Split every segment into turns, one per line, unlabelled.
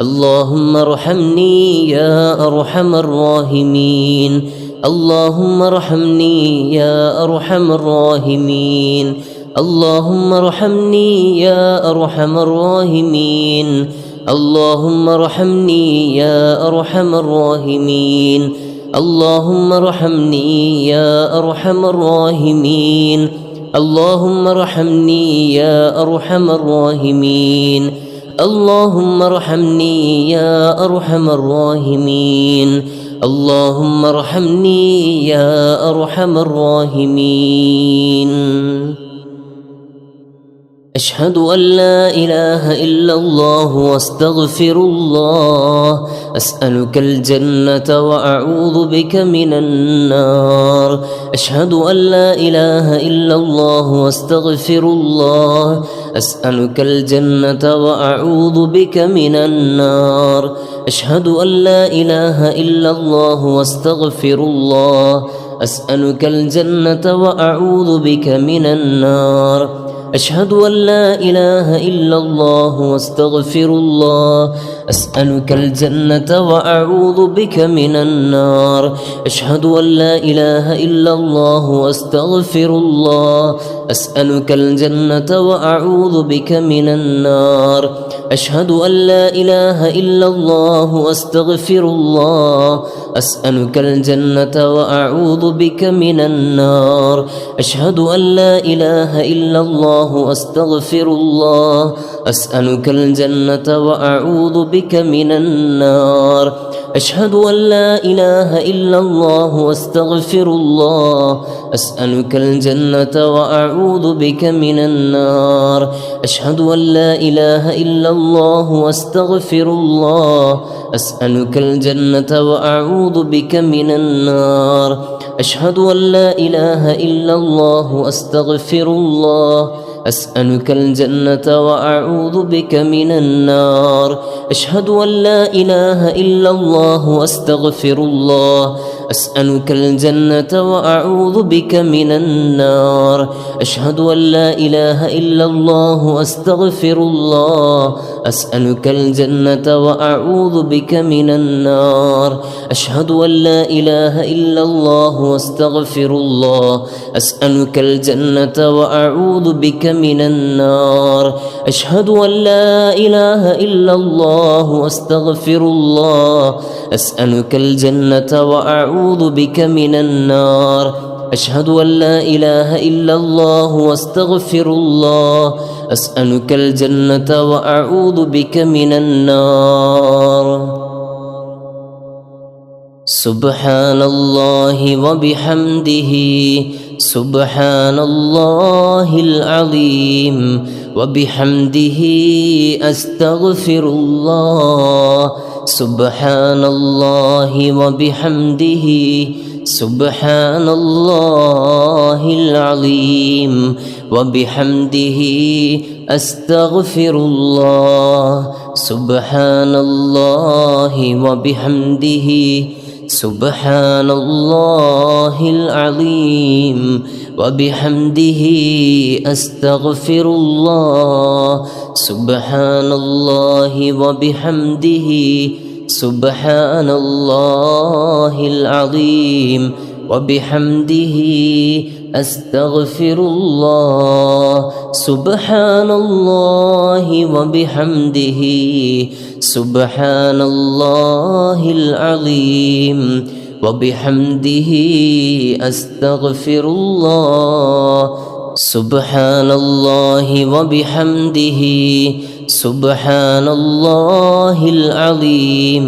اللهم ارحمني يا أرحم الراحمين اللهم ارحمني يا أرحم الراحمين اللهم ارحمني يا أرحم الراحمين اللهم ارحمني يا أرحم الراحمين اللهم ارحمني يا أرحم الراحمين اللهم ارحمني يا أرحم الراحمين اللهم ارحمني يا أرحم الراحمين اللهم ارحمني يا أرحم الراحمين أشهد أن لا إله إلا الله واستغفر الله أسألك الجنة وأعوذ بك من النار أشهد أن لا إله إلا الله واستغفر الله أسألك الجنة وأعوذ بك من النار أشهد أن لا إله إلا الله واستغفر الله أسألك الجنة وأعوذ بك من النار أشهد أن لا إله إلا الله واستغفر الله أسألك الجنة وأعوذ بك من النار أشهد أن لا إله إلا الله واستغفر الله أسألك الجنة وأعوذ بك من النار أشهد أن لا إله إلا الله واستغفر الله أسألك الجنة وأعوذ بك من النار أشهد أن لا إله إلا الله واستغفر الله أسألك الجنة وأعوذ بك من النار أشهد أن لا إله إلا الله واستغفر الله أسألك الجنة وأعوذ بك من النار أشهد أن لا إله إلا الله واستغفر الله أسألك الجنة وأعوذ بك من النار أشهد أن لا إله إلا الله واستغفر الله أسألك الجنة وأعوذ بك من النار أشهد أن لا إله إلا الله واستغفر الله أسألك الجنة وأعوذ بك من النار أشهد أن لا إله إلا الله واستغفر الله أسألك الجنة وأعوذ بك من النار أشهد أن لا إله إلا الله واستغفر الله أسألك الجنة وأعوذ بك من النار أشهد أن لا إله إلا الله واستغفر الله أسألك الجنة وأعوذ بك من النار أشهد أن لا إله إلا الله واستغفر الله أسألك الجنة وأعوذ بك من النار سبحان الله وبحمده سبحان الله العظيم وبحمده أستغفر الله سبحان الله وبحمده سبحان الله العظيم وبحمده أستغفر الله سبحان الله وبحمده سبحان الله العظيم وبحمده أستغفر الله سبحان الله وبحمده سبحان الله العظيم وبحمده أستغفر الله سبحان الله وبحمده سبحان الله العظيم وبحمده أستغفر الله سبحان الله وبحمده سبحان الله العظيم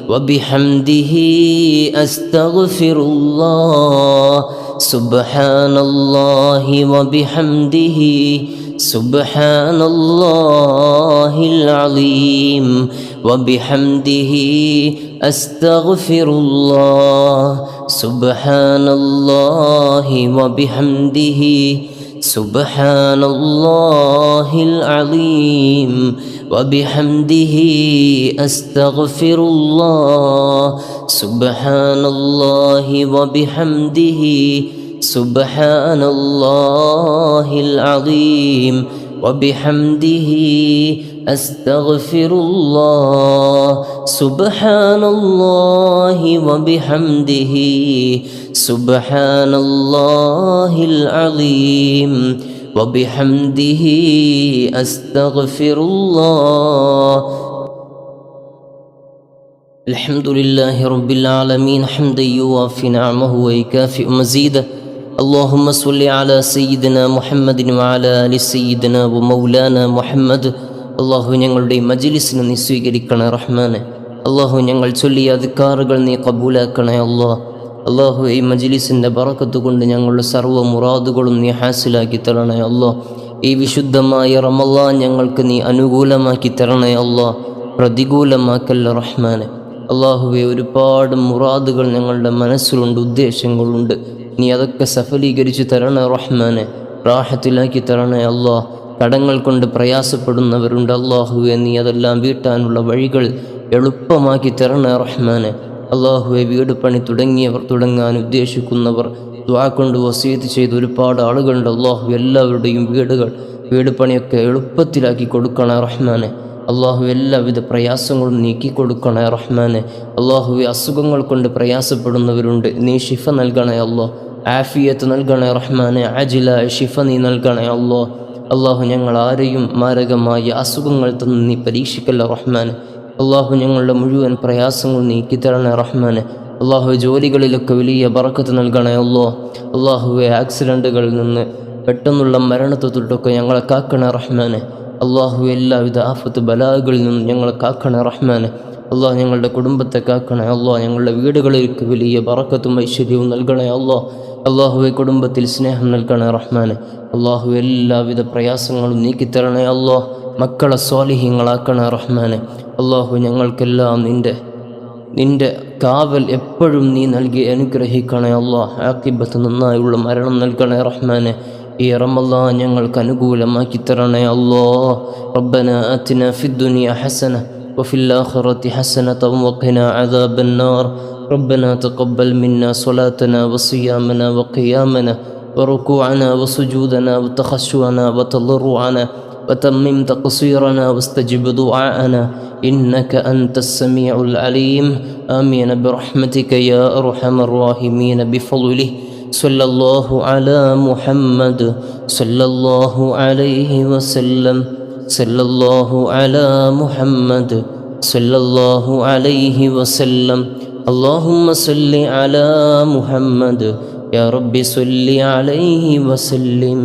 وبحمده أستغفر الله سبحان الله وبحمده سبحان الله العظيم وبحمده أستغفر الله سبحان الله وبحمده سبحان الله العظيم وبحمده أستغفر الله سبحان الله وبحمده سبحان الله العظيم وبحمده أستغفر الله سبحان الله وبحمده سبحان الله العظيم وبحمده أستغفر الله. الحمد لله رب العالمين حمدا يوافي نعمه ويكافئ مزيده. اللهم صل على سيدنا محمد وعلى آل سيدنا ومولانا محمد. അള്ളാഹു ഞങ്ങളുടെ മജ്ലിസിനെ നീ സ്വീകരിക്കണേ റഹ്മാനെ. അള്ളാഹു ഞങ്ങൾ ചൊല്ലിയ അദ്കാറുകൾ നീ കബൂലാക്കണേ അള്ളാഹ്. അള്ളാഹു ഈ മജ്ലിസിൻ്റെ ബറക്കത്ത് കൊണ്ട് ഞങ്ങളുടെ സർവ്വ മുറാദുകളും നീ ഹാസിലാക്കി തരണേ അള്ളാഹ്. ഈ വിശുദ്ധമായ റമളാൻ ഞങ്ങൾക്ക് നീ അനുകൂലമാക്കി തരണേ അള്ളാഹ്, പ്രതികൂലമാക്കല്ല റഹ്മാനെ. അള്ളാഹുവെ, ഒരുപാട് മുറാദുകൾ ഞങ്ങളുടെ മനസ്സിലുണ്ട്, ഉദ്ദേശങ്ങളുണ്ട്. നീ അതൊക്കെ സഫലീകരിച്ച് തരണേ റഹ്മാനെ, റാഹത്തിലാക്കി തരണേ അള്ളാഹ്. കടങ്ങൾ കൊണ്ട് പ്രയാസപ്പെടുന്നവരുണ്ട്, അള്ളാഹുവെ നീ അതെല്ലാം വീട്ടാനുള്ള വഴികൾ എളുപ്പമാക്കി തരണേ റഹ്മാനെ. അള്ളാഹുവെ, വീട് പണി തുടങ്ങിയവർ, തുടങ്ങാൻ ഉദ്ദേശിക്കുന്നവർ, ദുആ കൊണ്ട് വസീയത്ത് ചെയ്ത ഒരുപാട് ആളുകളുണ്ട്. അള്ളാഹു എല്ലാവരുടെയും വീട് പണിയൊക്കെ എളുപ്പത്തിലാക്കി കൊടുക്കണേ റഹ്മാനെ. അള്ളാഹു എല്ലാവിധ പ്രയാസങ്ങളും നീക്കി കൊടുക്കണേ റഹ്മാനെ. അള്ളാഹുവെ, അസുഖങ്ങൾ കൊണ്ട് പ്രയാസപ്പെടുന്നവരുണ്ട്, നീ ഷിഫ നൽകണേ അള്ളാഹ്, ആഫിയത്ത് നൽകണേ റഹ്മാനെ. അജിലായ ഷിഫ നീ നൽകണേ അള്ളാഹ്. അള്ളാഹു, ഞങ്ങൾ ആരെയും മാരകമായ അസുഖങ്ങൾ തന്ന് നീ പരീക്ഷിക്കല്ല റഹ്മാനെ. അള്ളാഹു, ഞങ്ങളുടെ മുഴുവൻ പ്രയാസങ്ങൾ നീക്കി തരണേ റഹ്മാനെ. അള്ളാഹു, ജോലികളിലൊക്കെ വലിയ ബറക്കത്ത് നൽകണേ അള്ളാഹ്. അള്ളാഹുവെ, ആക്സിഡൻറ്റുകളിൽ നിന്ന്, പെട്ടെന്നുള്ള മരണത്തെ തൊട്ടൊക്കെ ഞങ്ങളെ കാക്കണേ റഹ്മാനെ. അള്ളാഹു, എല്ലാവിധ ആഫത്ത് ബലാകളിൽ നിന്നും ഞങ്ങളെ കാക്കണേ റഹ്മാനെ. അള്ളാഹു, ഞങ്ങളുടെ കുടുംബത്തെ കാക്കണേ അള്ളാഹ്. ഞങ്ങളുടെ വീടുകളിലേക്ക് വലിയ ബറക്കത്തും ഐശ്വര്യവും നൽകണേ അള്ളാഹ്. അള്ളാഹുവെ, കുടുംബത്തിൽ സ്നേഹം നൽകണേ റഹ്മാനെ. അള്ളാഹു, എല്ലാവിധ പ്രയാസങ്ങളും നീക്കിത്തരണേ അള്ളാഹ്. മക്കളെ സ്വാലിഹീങ്ങളാക്കണേ റഹ്മാനെ. അള്ളാഹു, ഞങ്ങൾക്കെല്ലാം നിൻ്റെ കാവൽ എപ്പോഴും നീ നൽകി അനുഗ്രഹിക്കണേ അള്ളാഹ്. ആഖിബത്ത് നന്നായുള്ള മരണം നൽകണേ റഹ്മാനെ. ഈ റമളാൻ ഞങ്ങൾക്ക് അനുകൂലമാക്കി തരണേ അള്ളാഹ്. റബ്ബനാ ആതിനാ ഫിദ്ദുനിയ ഹസന വഫിൽ ആഖിറതി ഹസനത വഖിനാ അദാബന്നാർ. ربنا تقبل منا صلاتنا وصيامنا وقيامنا وركوعنا وسجودنا وتخشعنا وتضرعنا وتمم تقصيرنا واستجب دعاءنا إنك أنت السميع العليم. آمين برحمتك يا أرحم الراحمين بفضله. صلى الله على محمد صلى الله عليه وسلم. صلى الله على محمد صلى الله عليه وسلم. اللهم صل على محمد يا رب صل عليه وسلم.